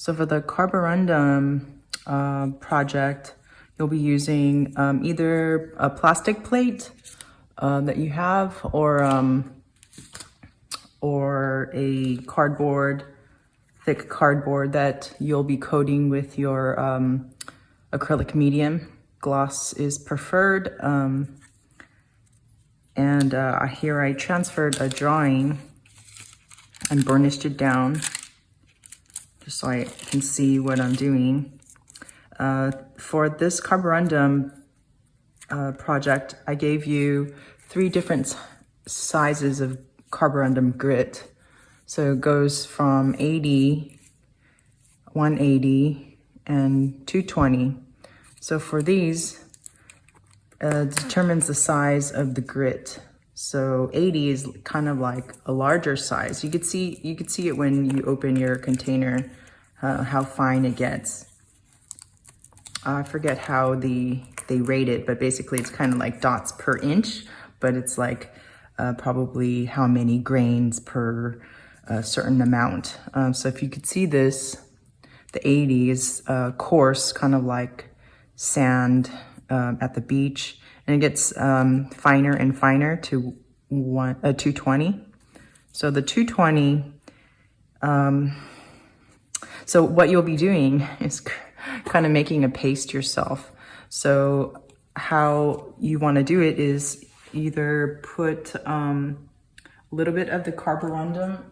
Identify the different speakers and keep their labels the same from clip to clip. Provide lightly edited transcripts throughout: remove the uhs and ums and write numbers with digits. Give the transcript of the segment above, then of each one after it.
Speaker 1: So for the Carborundum project, you'll be using either a plastic plate that you have, or a cardboard, thick cardboard that you'll be coating with your acrylic medium. Gloss is preferred. And here I transferred a drawing and burnished it down just so I can see what I'm doing. For this Carborundum project, I gave you 3 different sizes of Carborundum grit. So it goes from 80, 180, and 220. So for these, determines the size of the grit. So 80 is kind of like a larger size. You could see it when you open your container, how fine it gets. I forget how they rate it, but basically it's kind of like dots per inch, but it's like probably how many grains per certain amount. So if you could see this, the 80 is coarse, kind of like sand at the beach, and it gets finer and finer to 220. So the 220, so what you'll be doing is kind of making a paste yourself. So how you want to do it is either put a little bit of the Carborundum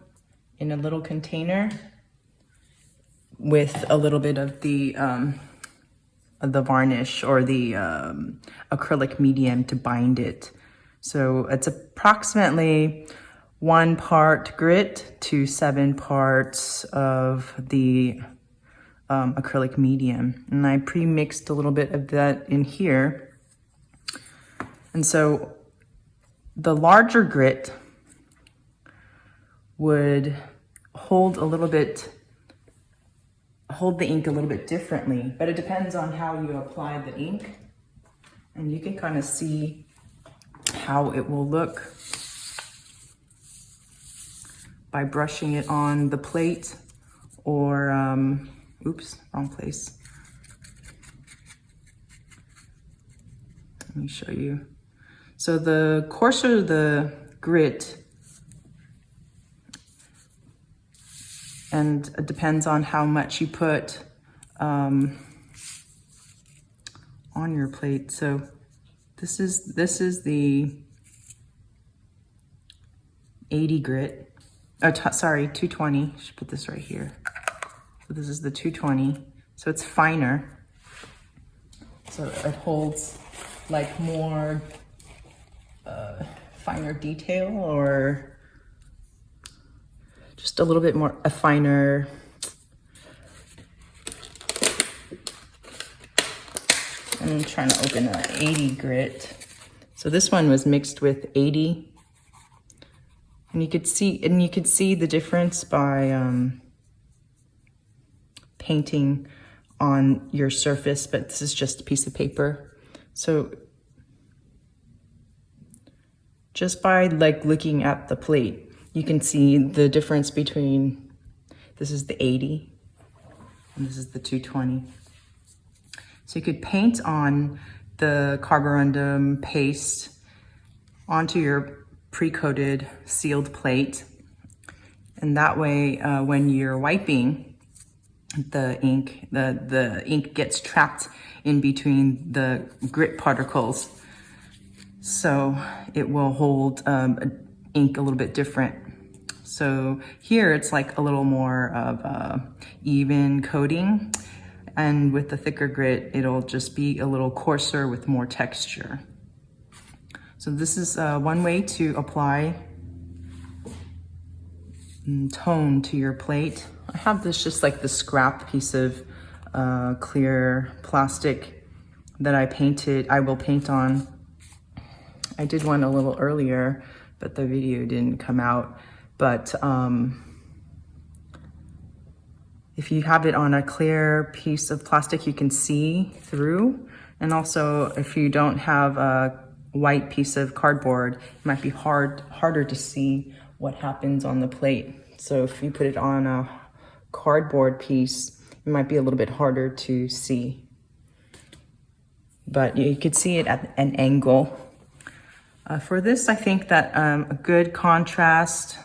Speaker 1: in a little container with a little bit of the varnish or the acrylic medium to bind it. So it's approximately 1 part grit to 7 parts of the acrylic medium. And I pre-mixed a little bit of that in here. And so the larger grit would hold the ink a little bit differently, but it depends on how you apply the ink. And you can kind of see how it will look by brushing it on the plate, or oops, wrong place. Let me show you. So the coarser the grit, and it depends on how much you put on your plate. So this is the 80 grit. Oh, sorry, 220. I should put this right here. So this is the 220. So it's finer. So it holds like more finer detail, or just a little bit more a finer. I'm trying to open an 80 grit. So this one was mixed with 80. And you could see the difference by painting on your surface, but this is just a piece of paper. So just by like looking at the plate, you can see the difference between, this is the 80 and this is the 220. So you could paint on the Carborundum paste onto your pre-coated sealed plate. And that way, when you're wiping the ink, the ink gets trapped in between the grit particles. So it will hold ink a little bit different. So here it's like a little more of even coating. And with the thicker grit, it'll just be a little coarser with more texture. So this is one way to apply tone to your plate. I have this just like the scrap piece of clear plastic that I will paint on. I did one a little earlier, but the video didn't come out. But if you have it on a clear piece of plastic, you can see through. And also, if you don't have a white piece of cardboard, it might be harder to see what happens on the plate. So if you put it on a cardboard piece, It might be a little bit harder to see, but you could see it at an angle. For this, I think that a good contrast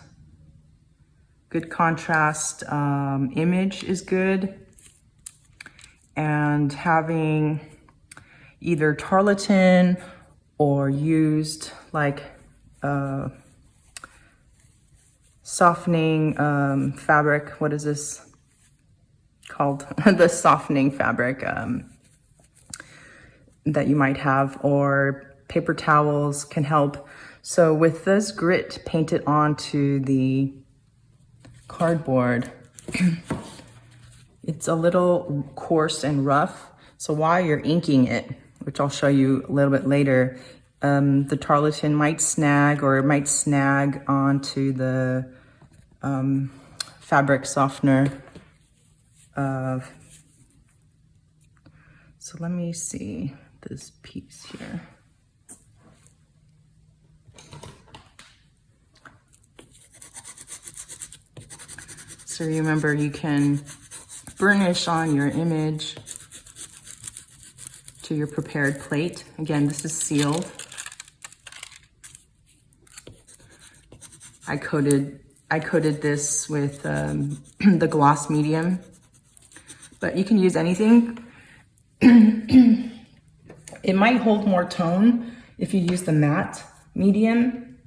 Speaker 1: image is good. And having either tarlatan or used like softening fabric. What is this called? The softening fabric that you might have, or paper towels can help. So with this grit painted onto the cardboard, it's a little coarse and rough. So while you're inking it, which I'll show you a little bit later, the tarlatan might snag, or it might snag onto the fabric softener. So let me see this piece here. So remember, you can burnish on your image to your prepared plate. Again, this is sealed. I coated this with the gloss medium, but you can use anything. It might hold more tone if you use the matte medium,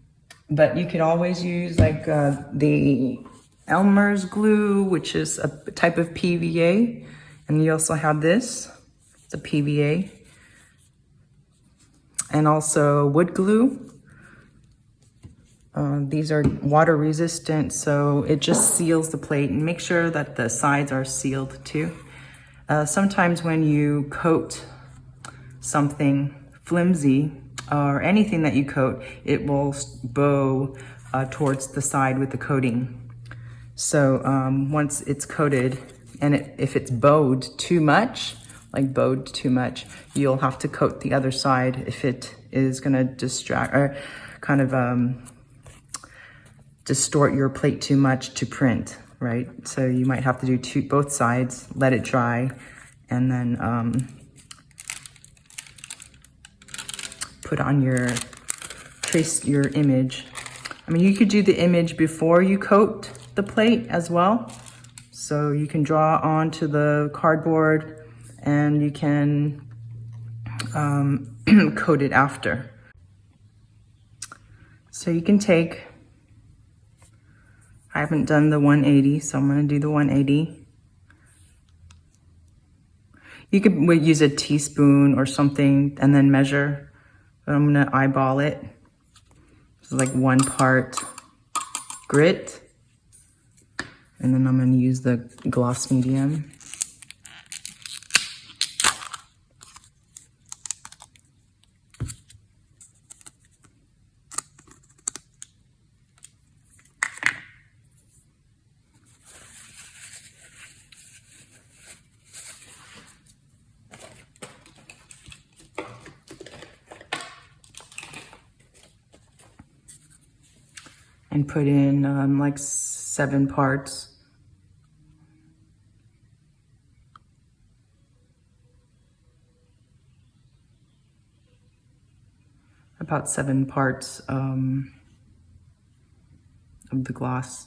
Speaker 1: but you could always use like the Elmer's glue, which is a type of PVA, and you also have this. It's a PVA, and also wood glue. These are water resistant, so it just seals the plate, and make sure that the sides are sealed too. Sometimes when you coat something flimsy or anything that you coat, it will bow towards the side with the coating. So once it's coated, and if it's bowed too much, you'll have to coat the other side if it is gonna distract or kind of distort your plate too much to print, right? So you might have to do both sides, let it dry, and then trace your image. I mean, you could do the image before you coat the plate as well. So you can draw onto the cardboard and you can coat it after. So you can take, I haven't done the 180, so I'm gonna do the 180. You could use a teaspoon or something and then measure, but I'm gonna eyeball it. This is like 1 part grit. And then I'm gonna use the gloss medium. And put in like 7 parts. About 7 parts of the gloss.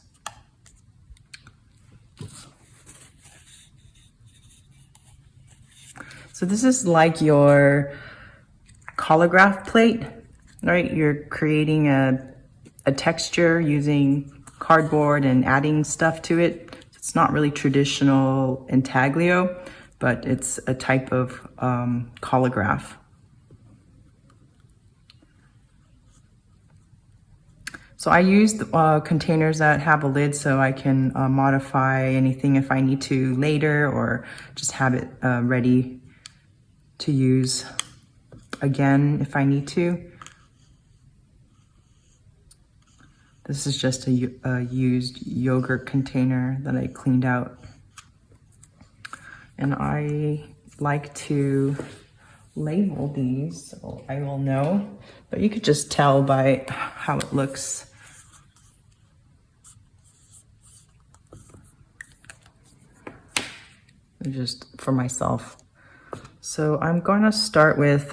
Speaker 1: So this is like your collagraph plate, right? You're creating a texture using cardboard and adding stuff to it. It's not really traditional intaglio, but it's a type of collagraph. So I use containers that have a lid so I can modify anything if I need to later, or just have it ready to use again if I need to. This is just a used yogurt container that I cleaned out. And I like to label these, so I will know, but you could just tell by how it looks. just for myself. So I'm going to start with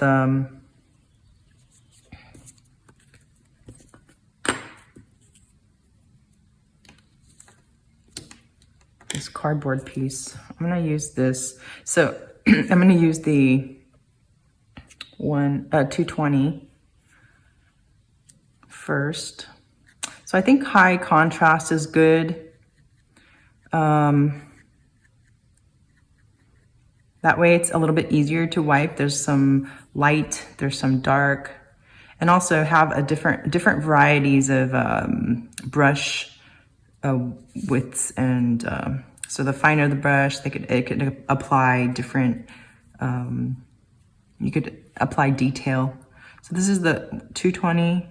Speaker 1: this cardboard piece. I'm going to use this. So I'm going to use the 220 first. So I think high contrast is good. That way it's a little bit easier to wipe. There's some light, there's some dark, and also have a different varieties of brush widths. And so the finer the brush, it could apply different, you could apply detail. So this is the 220.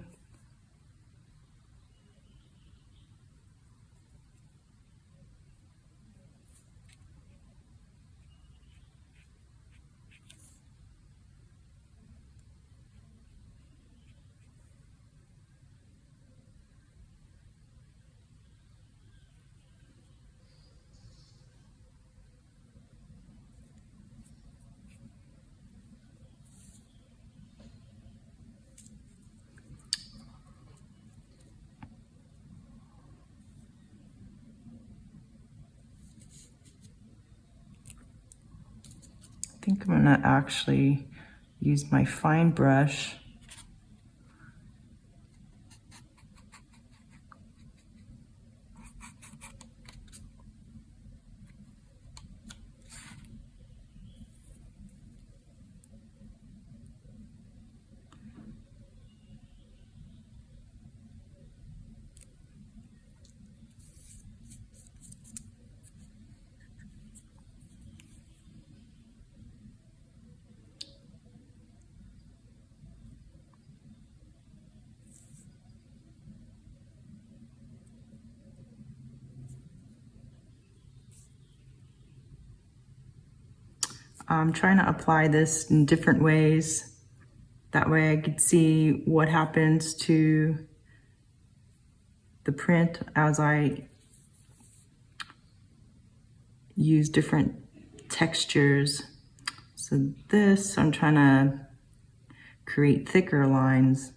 Speaker 1: I think I'm gonna actually use my fine brush. I'm trying to apply this in different ways. That way I could see what happens to the print as I use different textures. So this, I'm trying to create thicker lines.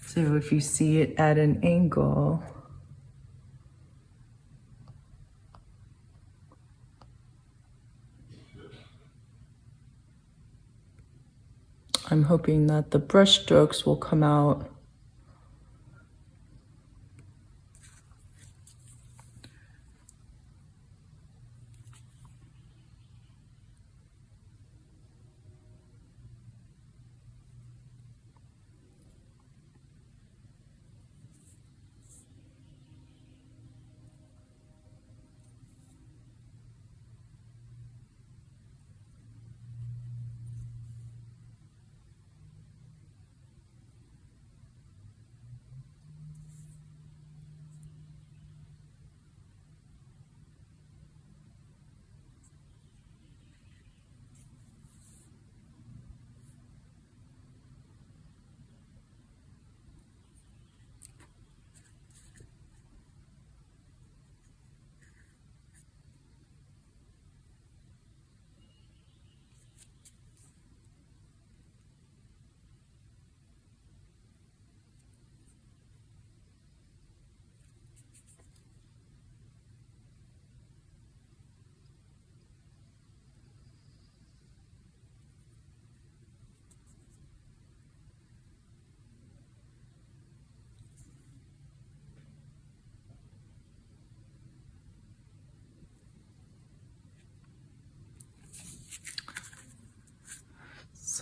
Speaker 1: So if you see it at an angle, I'm hoping that the brush strokes will come out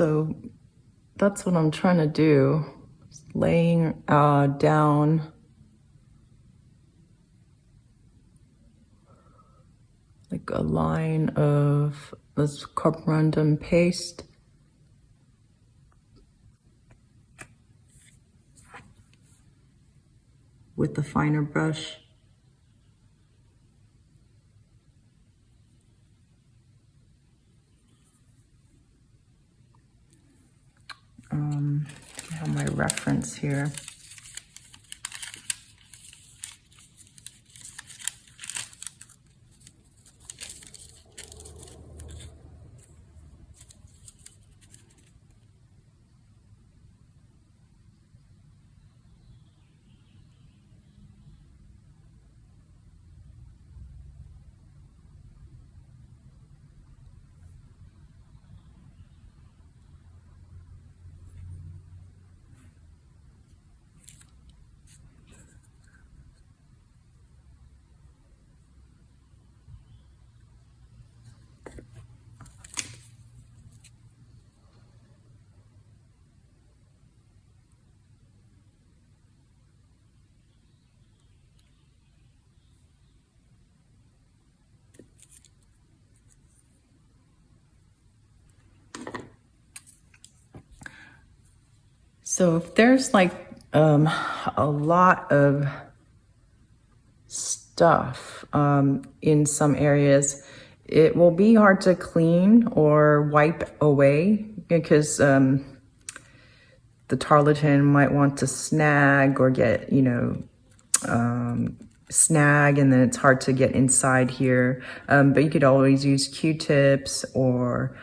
Speaker 1: So that's what I'm trying to do, laying down like a line of this Carborundum paste. With the finer brush. I have my reference here. So if there's like a lot of stuff in some areas, it will be hard to clean or wipe away because the tarlatan might want to snag or get, snag, and then it's hard to get inside here. But you could always use Q-tips or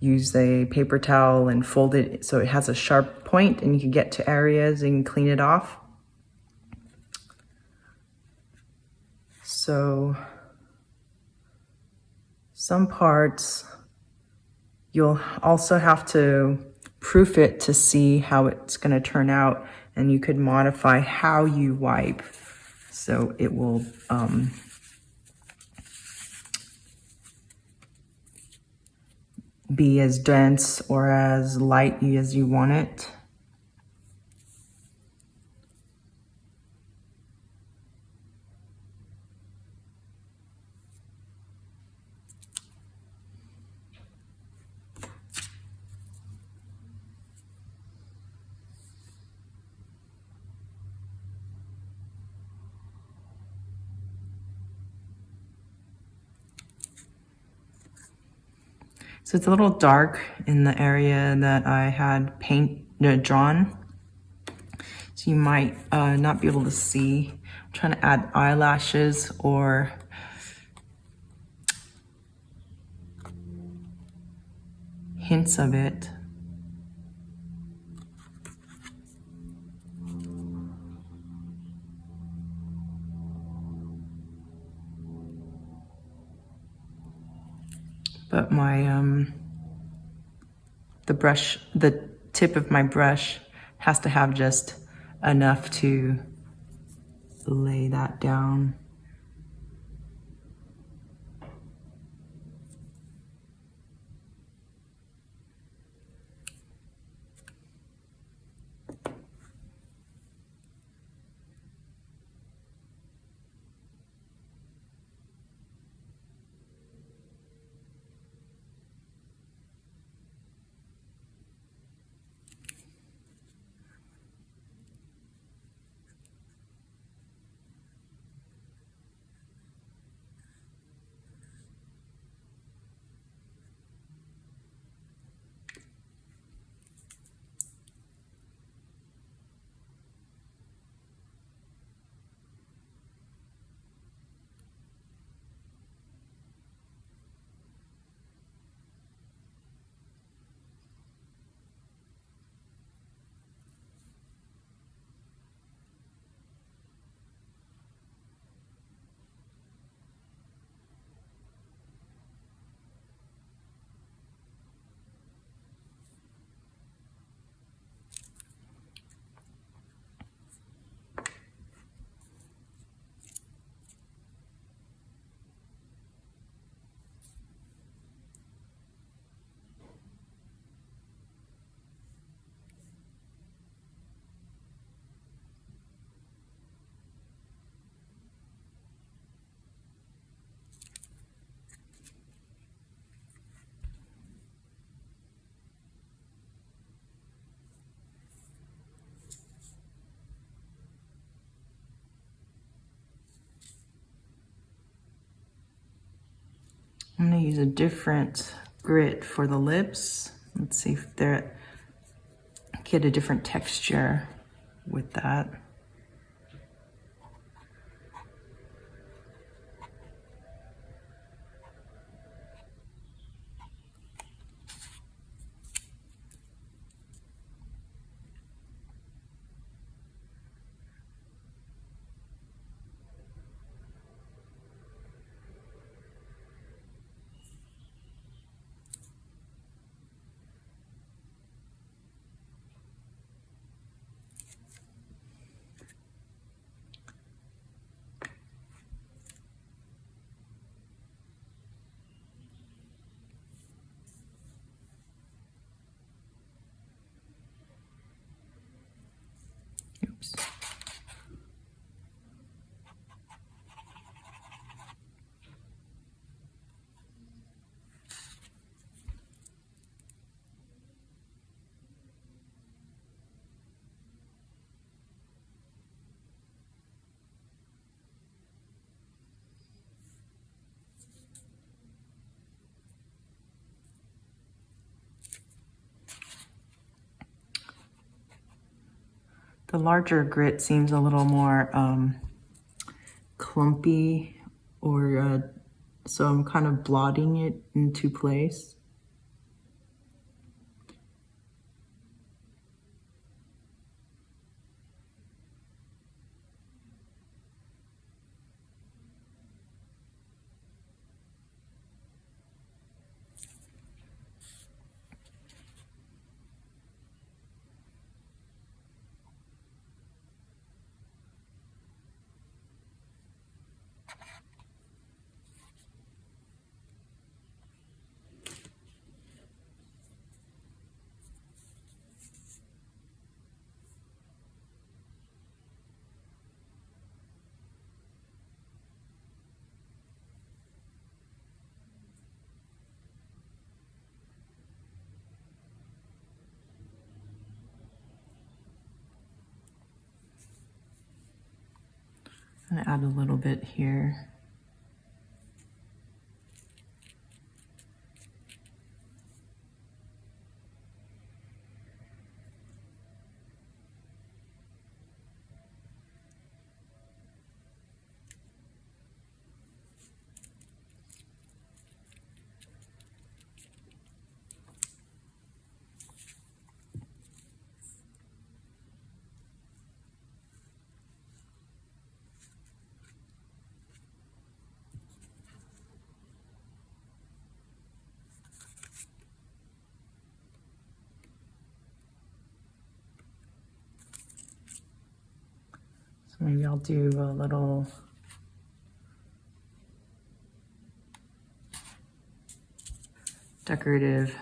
Speaker 1: use a paper towel and fold it so it has a sharp point and you can get to areas and clean it off. So some parts you'll also have to proof it to see how it's going to turn out, and you could modify how you wipe so it will be as dense or as light as you want it. So it's a little dark in the area that I had drawn. So you might not be able to see. I'm trying to add eyelashes or hints of it. But my, the tip of my brush has to have just enough to lay that down. I'm gonna use a different grit for the lips. Let's see if there, get a different texture with that. Oops. The larger grit seems a little more clumpy, or so I'm kind of blotting it into place. I'm gonna add a little bit here. So maybe I'll do a little decorative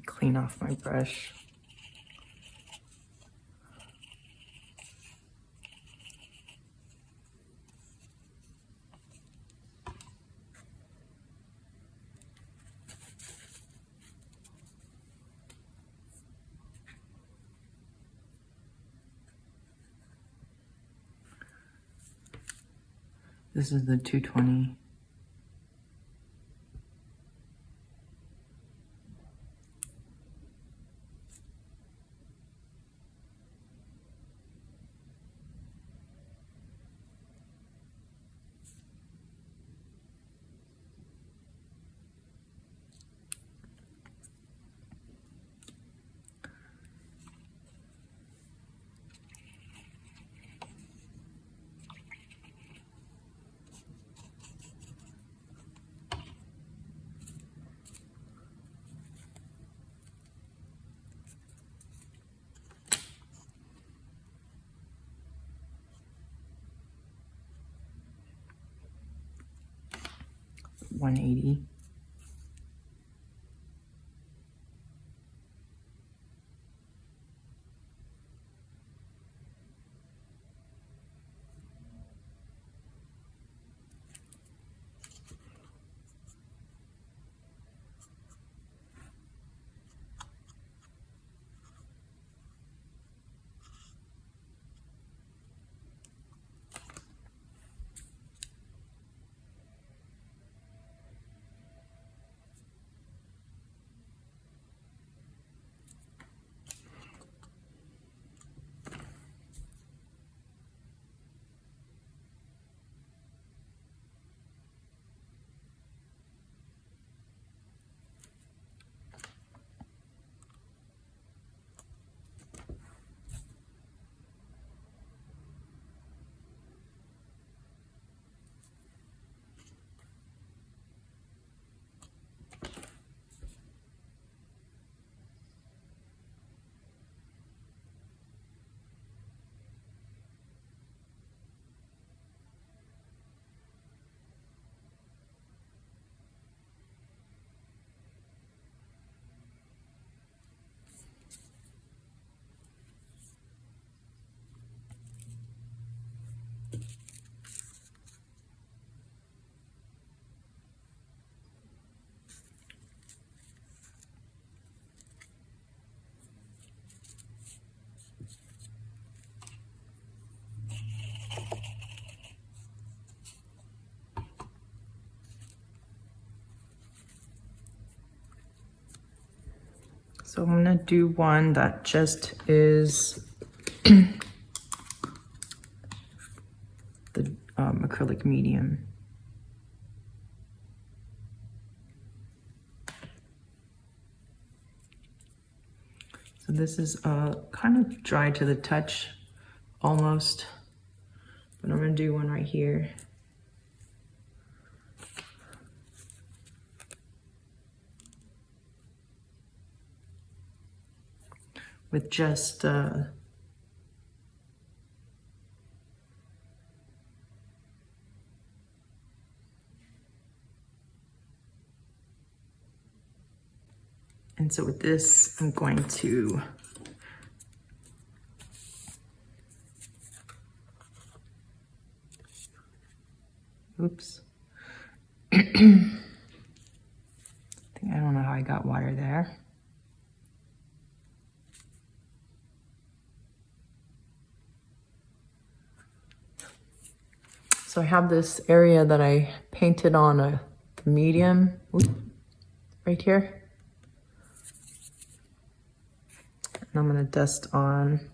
Speaker 1: clean off my brush. This is the 220. $180. So I'm gonna do one that just is the acrylic medium. So this is kind of dry to the touch, almost, but I'm gonna do one right here. With just and so with this, I'm going to oops. I don't know how I got water there. So I have this area that I painted on the medium right here. And I'm gonna dust on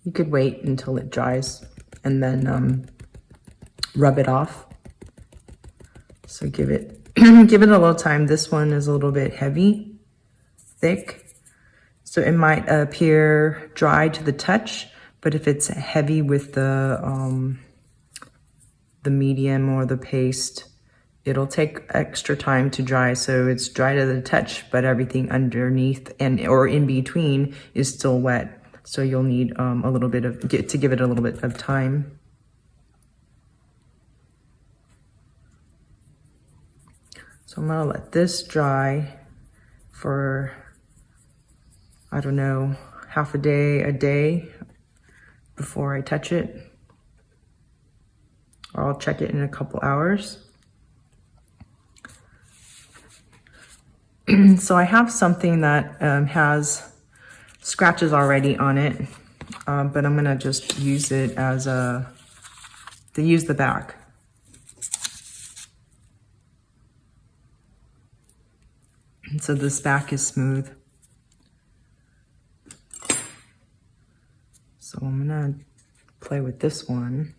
Speaker 1: you could wait until it dries and then rub it off. So give it give it a little time. This one is a little bit heavy, thick, so it might appear dry to the touch, but if it's heavy with the medium or the paste, it'll take extra time to dry. So it's dry to the touch, but everything underneath and or in between is still wet. So you'll need a little bit of to give it a little bit of time. So I'm gonna let this dry for, I don't know, half a day before I touch it. Or I'll check it in a couple hours. So I have something that has scratches already on it, but I'm gonna just use it as to use the back. And so this back is smooth. So I'm gonna play with this one.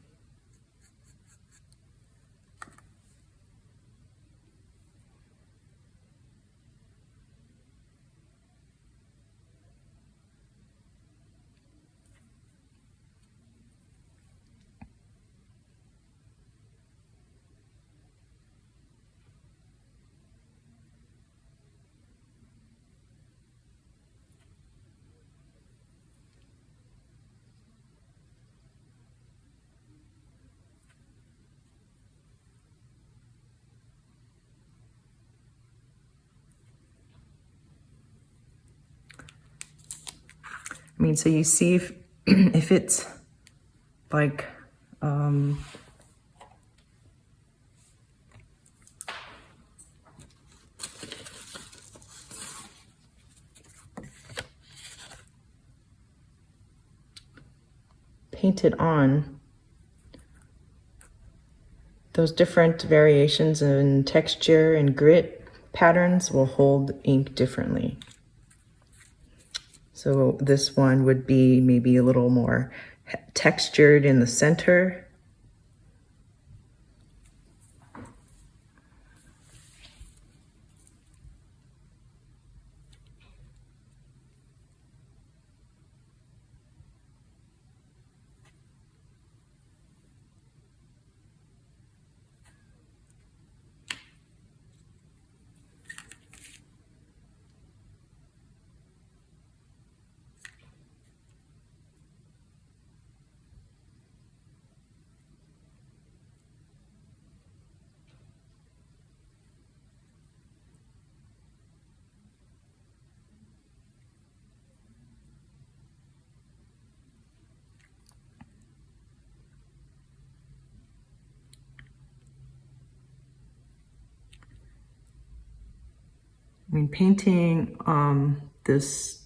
Speaker 1: I mean, so you see if if it's like painted on, those different variations in texture and grit patterns will hold ink differently. So this one would be maybe a little more textured in the center. I mean, painting this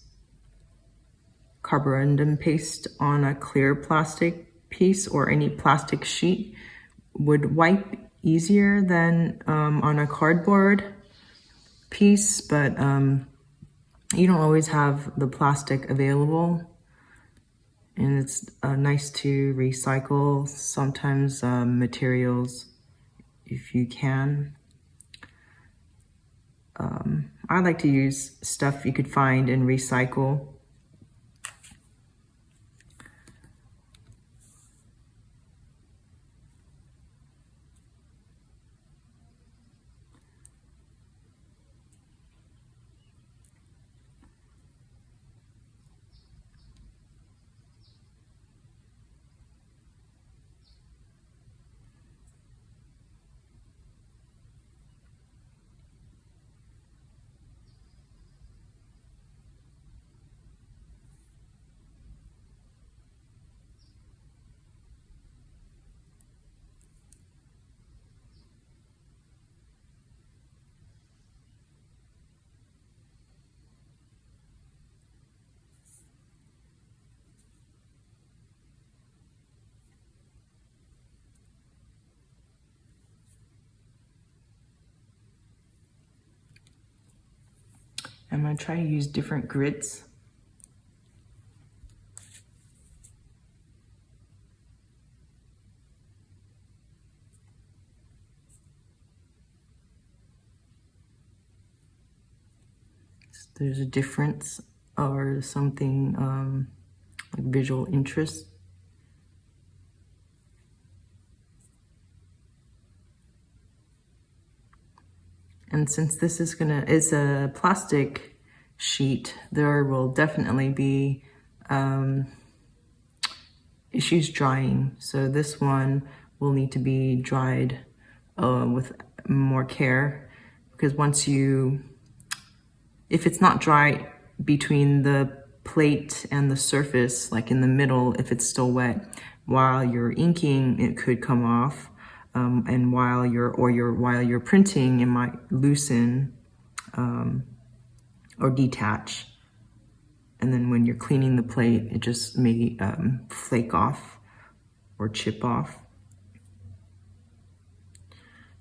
Speaker 1: carborundum paste on a clear plastic piece or any plastic sheet would wipe easier than on a cardboard piece, but you don't always have the plastic available. And it's nice to recycle sometimes materials if you can. I like to use stuff you could find and recycle. I'm gonna try to use different grits. There's a difference or something like visual interest. And since this is a plastic sheet, there will definitely be issues drying. So this one will need to be dried with more care, because if it's not dry between the plate and the surface, like in the middle, if it's still wet, while you're inking, it could come off. And while you're printing, it might loosen. or detach. And then when you're cleaning the plate, it just may flake off or chip off.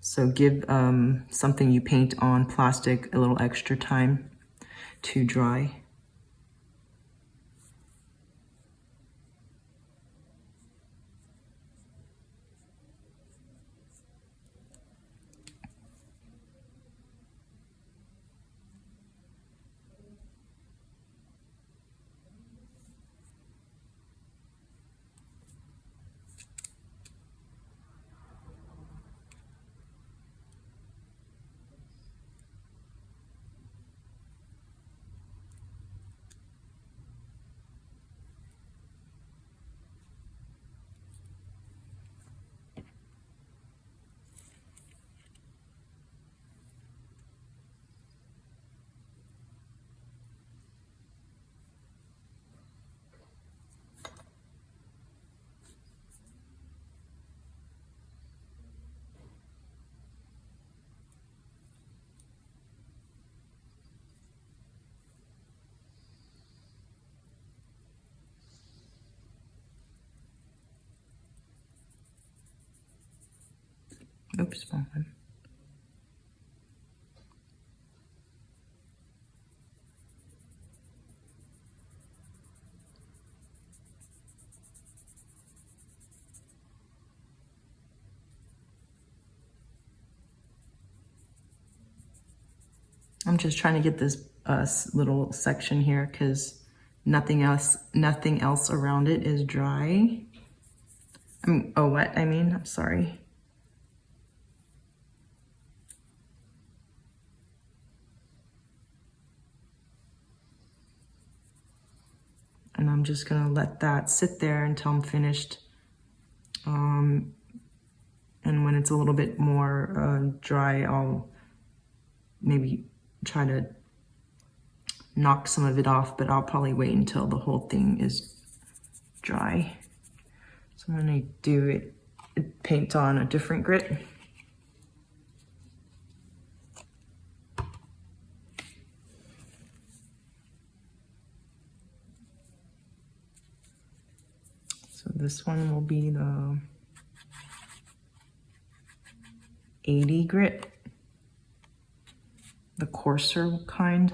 Speaker 1: So give something you paint on plastic a little extra time to dry. Oops, wrong one. I'm just trying to get this little section here because nothing else around it is dry. I'm sorry. And I'm just gonna let that sit there until I'm finished. And when it's a little bit more dry, I'll maybe try to knock some of it off, but I'll probably wait until the whole thing is dry. So I'm gonna do it, paint on a different grit. So this one will be the 80 grit, the coarser kind.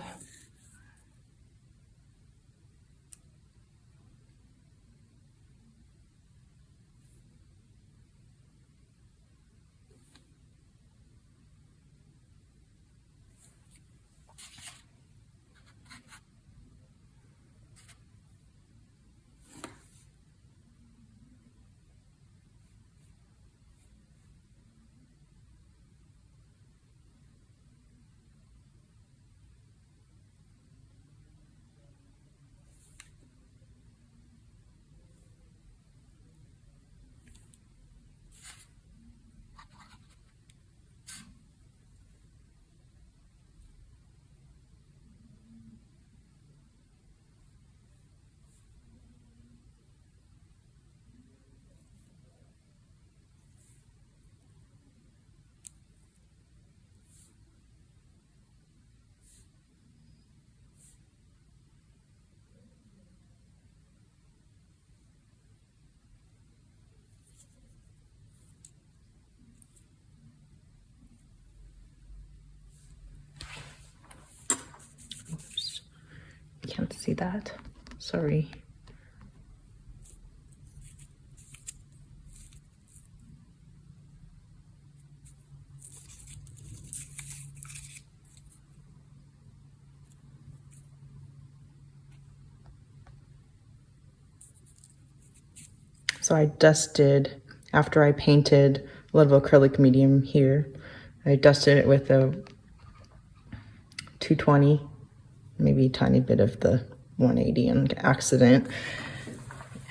Speaker 1: Oops, can't see that, sorry. So I dusted, after I painted a little acrylic medium here, I dusted it with a 220, maybe a tiny bit of the 180 on accident.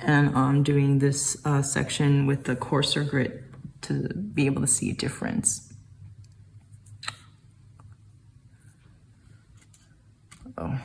Speaker 1: And I'm doing this section with the coarser grit to be able to see a difference. Oh.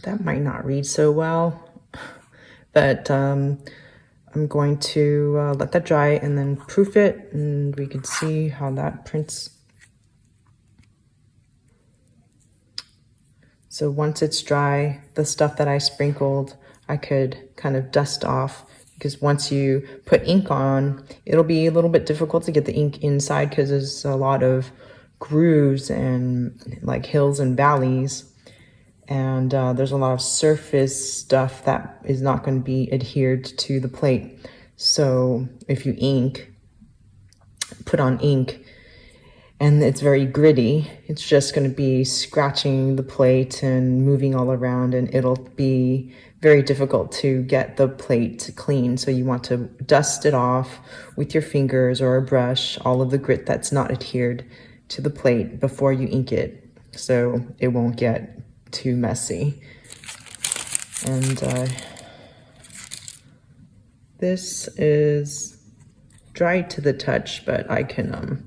Speaker 1: that might not read so well, but I'm going to let that dry and then proof it, and we can see how that prints. So once it's dry, the stuff that I sprinkled, I could kind of dust off, because once you put ink on, it'll be a little bit difficult to get the ink inside because there's a lot of grooves and like hills and valleys. And there's a lot of surface stuff that is not going to be adhered to the plate. So if you put on ink, and it's very gritty, it's just going to be scratching the plate and moving all around, and it'll be very difficult to get the plate clean. So you want to dust it off with your fingers or a brush, all of the grit that's not adhered to the plate before you ink it, so it won't get too messy. And this is dry to the touch, but I can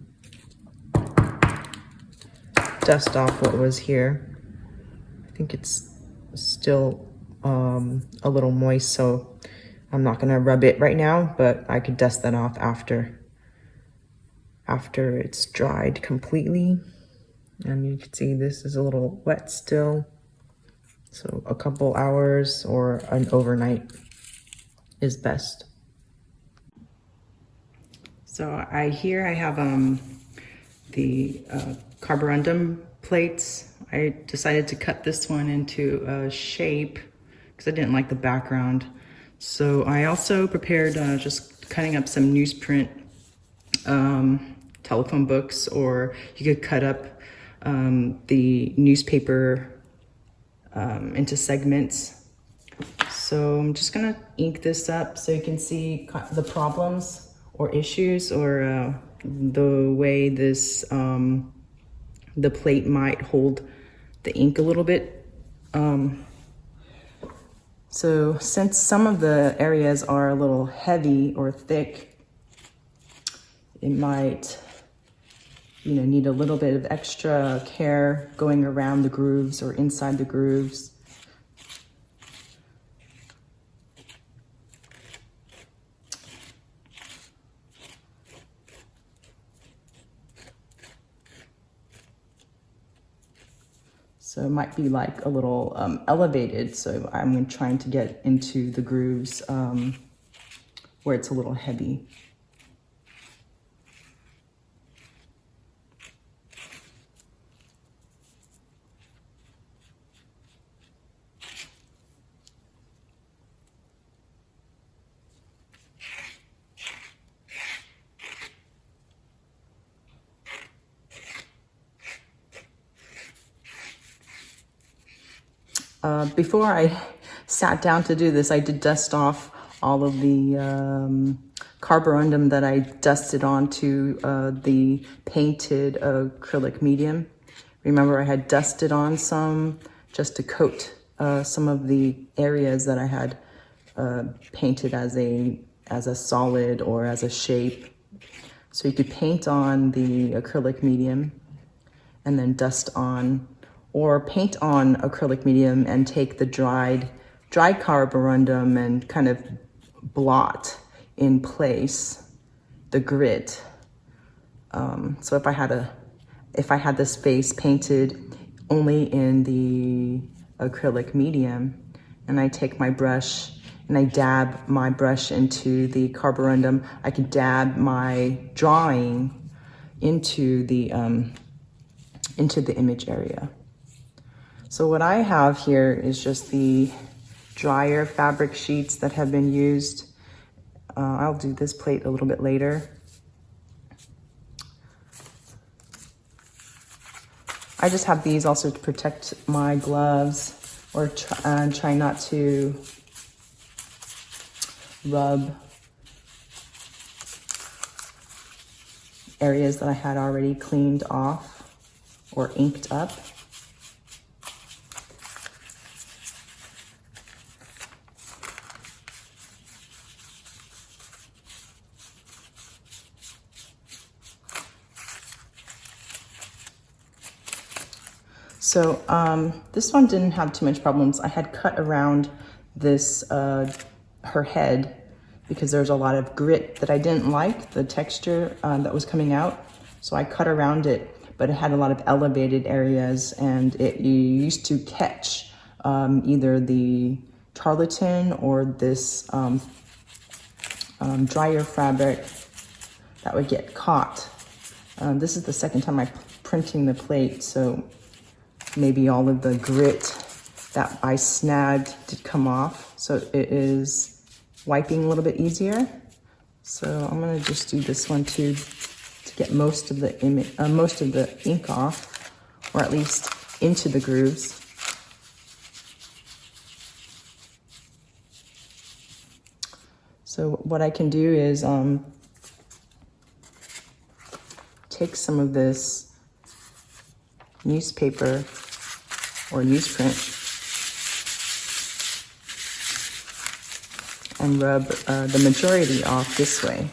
Speaker 1: dust off what was here. I think it's still a little moist, so I'm not gonna rub it right now, but I could dust that off after it's dried completely. And you can see this is a little wet still, so a couple hours or an overnight is best. So I have the Carborundum plates. I decided to cut this one into a shape because I didn't like the background. So I also prepared just cutting up some newsprint telephone books, or you could cut up the newspaper into segments. So I'm just gonna ink this up so you can see the problems or issues, or the way this the plate might hold the ink a little bit. So since some of the areas are a little heavy or thick, it might, need a little bit of extra care going around the grooves or inside the grooves. So it might be like a little elevated. So I'm trying to get into the grooves where it's a little heavy. Before I sat down to do this, I did dust off all of the carborundum that I dusted onto the painted acrylic medium. Remember, I had dusted on some just to coat some of the areas that I had painted as a solid or as a shape. So you could paint on the acrylic medium and then dust on, or paint on acrylic medium and take the dried carborundum and kind of blot in place the grit. So if I had this face painted only in the acrylic medium, and I take my brush and I dab my brush into the carborundum, I could dab my drawing into the image area. So what I have here is just the drier fabric sheets that have been used. I'll do this plate a little bit later. I just have these also to protect my gloves, or try not to rub areas that I had already cleaned off or inked up. So this one didn't have too much problems. I had cut around this, her head, because there's a lot of grit that I didn't like, the texture that was coming out. So I cut around it, but it had a lot of elevated areas, and it used to catch either the tarlatan or this dryer fabric that would get caught. This is the second time I'm printing the plate, so maybe all of the grit that I snagged did come off. So it is wiping a little bit easier. So I'm gonna just do this one too to get most of the ink off, or at least into the grooves. So what I can do is take some of this newspaper or newsprint and rub the majority off this way.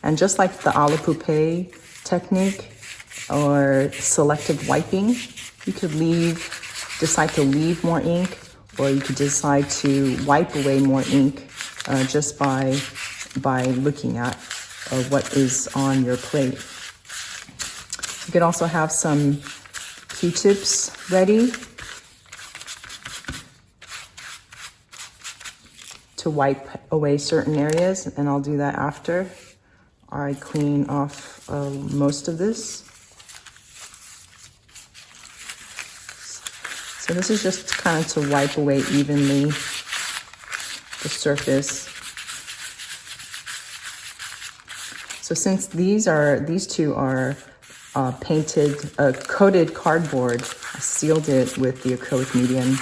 Speaker 1: And just like the a la poupée technique or selective wiping, you could decide to leave more ink, or you could decide to wipe away more ink just by looking at what is on your plate. You could also have some Q-tips ready to wipe away certain areas, and I'll do that after I clean off most of this. So this is just kind of to wipe away evenly the surface. So since these two are coated cardboard, I sealed it with the acrylic medium.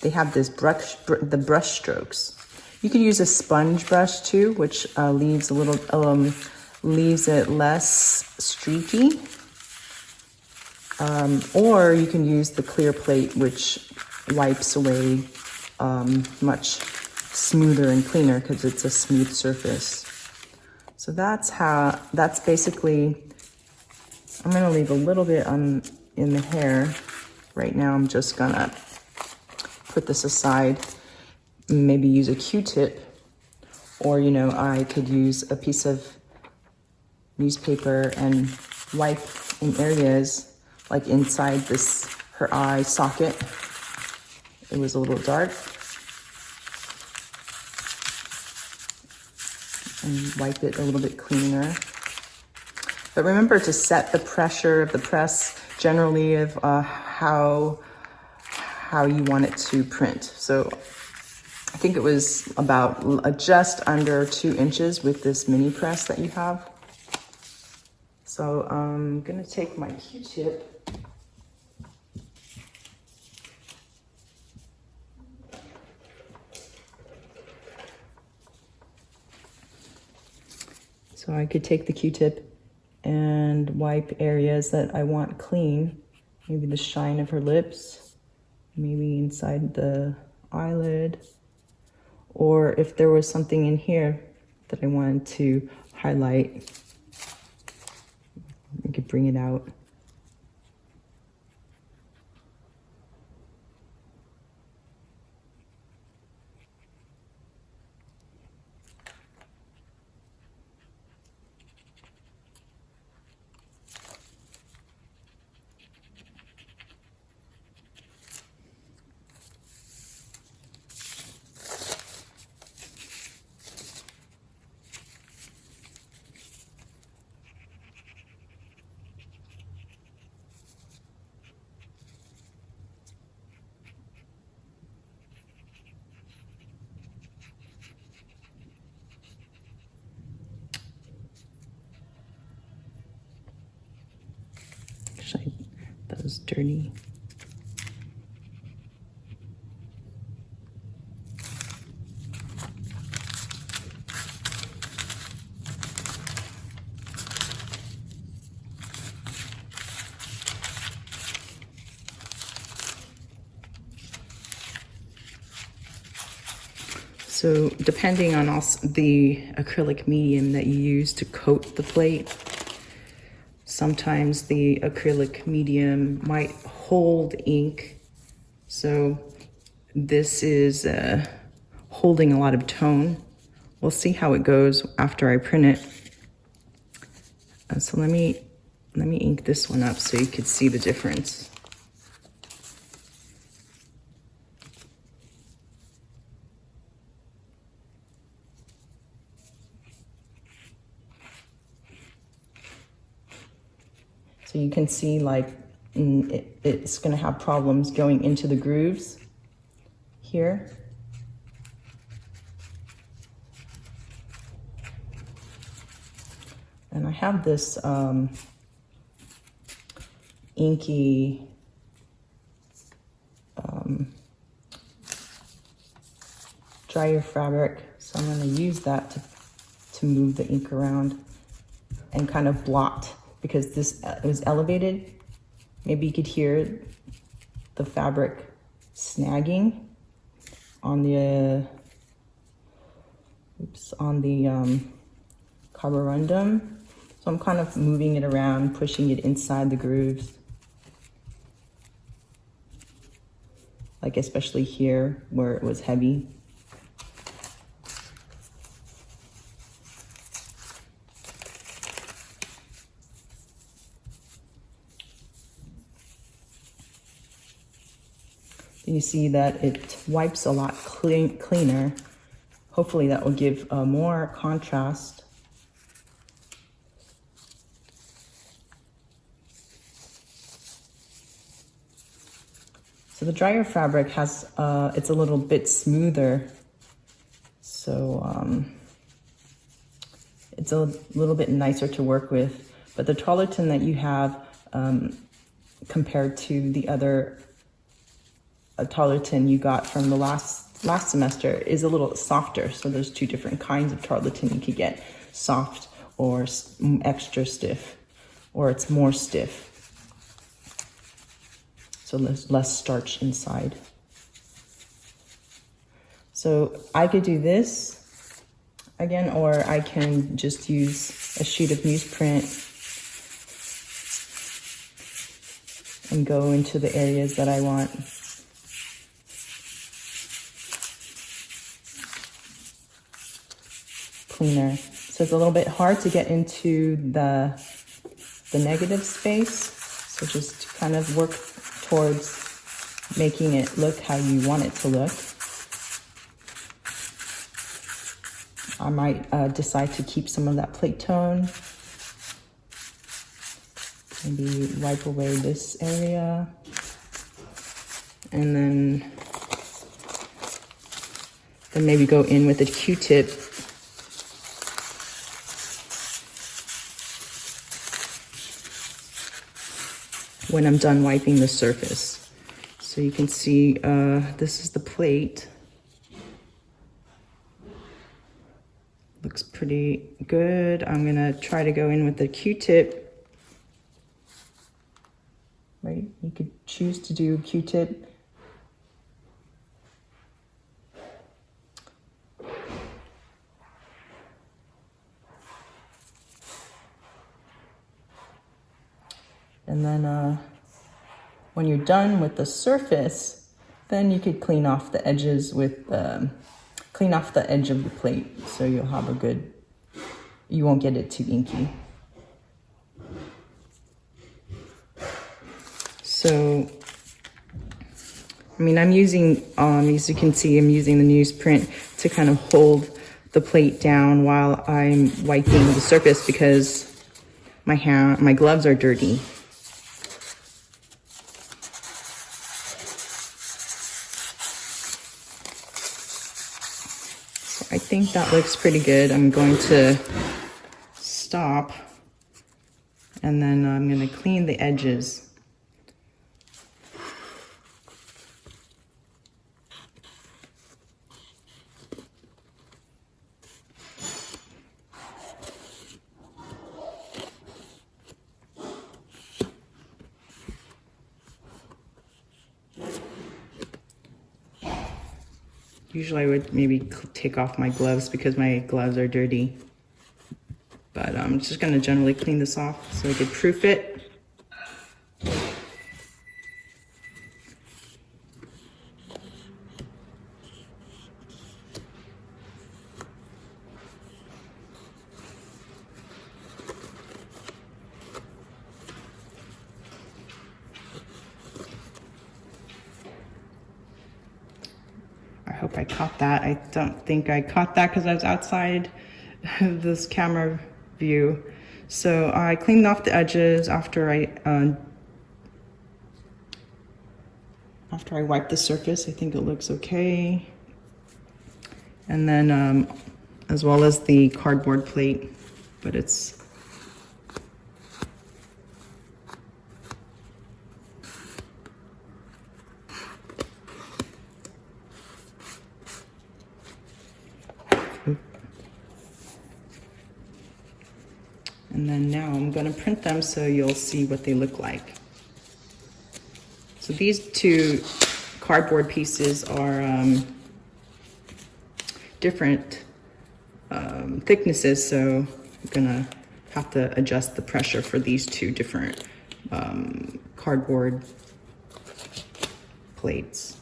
Speaker 1: They have this the brush strokes. You could use a sponge brush too, which leaves it less streaky. Or you can use the clear plate, which wipes away much smoother and cleaner because it's a smooth surface. So that's basically, I'm gonna leave a little bit in the hair. Right now I'm just gonna put this aside, maybe use a Q-tip, or I could use a piece of newspaper and wipe in areas like inside her eye socket. It was a little dark. And wipe it a little bit cleaner. But remember to set the pressure of the press generally of how you want it to print. So I think it was about just under 2 inches with this mini press that you have. So I'm gonna take my Q-tip So I could take the Q-tip and wipe areas that I want clean. Maybe the shine of her lips, maybe inside the eyelid, or if there was something in here that I wanted to highlight, I could bring it out. That was dirty. So depending on also the acrylic medium that you use to coat the plate, sometimes the acrylic medium might hold ink. So this is holding a lot of tone. We'll see how it goes after I print it. So let me ink this one up so you could see the difference. So you can see like it's going to have problems going into the grooves here. And I have this inky dryer fabric, so I'm going to use that to move the ink around and kind of blot, because this was elevated. Maybe you could hear the fabric snagging on the Carborundum. So I'm kind of moving it around, pushing it inside the grooves. Like especially here where it was heavy. You see that it wipes a lot cleaner. Hopefully that will give more contrast. So the dryer fabric has, it's a little bit smoother. So it's a little bit nicer to work with. But the tarlatan that you have compared to the other tarlatan you got from the last semester is a little softer. So there's two different kinds of tarlatan you could get: soft or extra stiff, or it's more stiff. So there's less starch inside. So I could do this again, or I can just use a sheet of newsprint and go into the areas that I want. Cleaner. So it's a little bit hard to get into the negative space. So just kind of work towards making it look how you want it to look. I might decide to keep some of that plate tone. Maybe wipe away this area. And then maybe go in with a Q-tip. When I'm done wiping the surface. So you can see this is the plate. Looks pretty good. I'm gonna try to go in with the Q-tip. Right, you could choose to do Q-tip. And then when you're done with the surface, then you could clean off the edges with, clean off the edge of the plate. So you'll have a good, you won't get it too inky. So, I mean, I'm using, as you can see, I'm using the newsprint to kind of hold the plate down while I'm wiping the surface because my gloves are dirty. I think that looks pretty good. I'm going to stop and then I'm going to clean the edges. Usually I would maybe take off my gloves because my gloves are dirty. but I'm just gonna generally clean this off so I could proof it. I hope I caught that. I don't think I caught that because I was outside this camera view. So I cleaned off the edges after I wiped the surface. I think it looks okay. And then as well as the cardboard plate, but it's and then now I'm gonna print them so you'll see what they look like. So these two cardboard pieces are different thicknesses, so I'm gonna have to adjust the pressure for these two different cardboard plates.